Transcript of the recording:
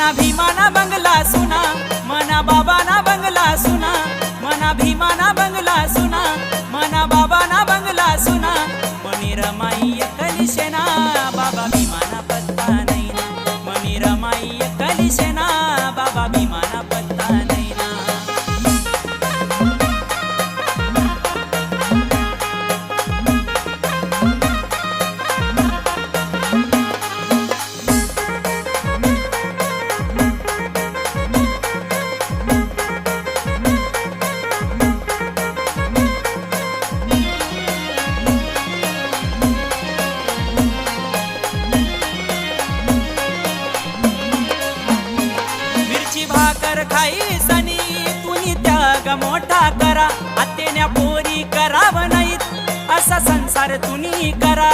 मना भीमाना बंगला सुना, मना बाबाना बंगला सुना, मना भीमाना बंगला सुना, मना बाबाना बंगला सुना, मनी रमाई कलिशेना बाबा भीमाना पत्ता नाही ना, मनी रमाई कलिशेना बाबा भीमाना पत्ता नाही ना. भाकर खाई सनी तुनी त्याग मोठा करा, आत्याने पोरी कराव नाहीत असा संसार तुनी करा.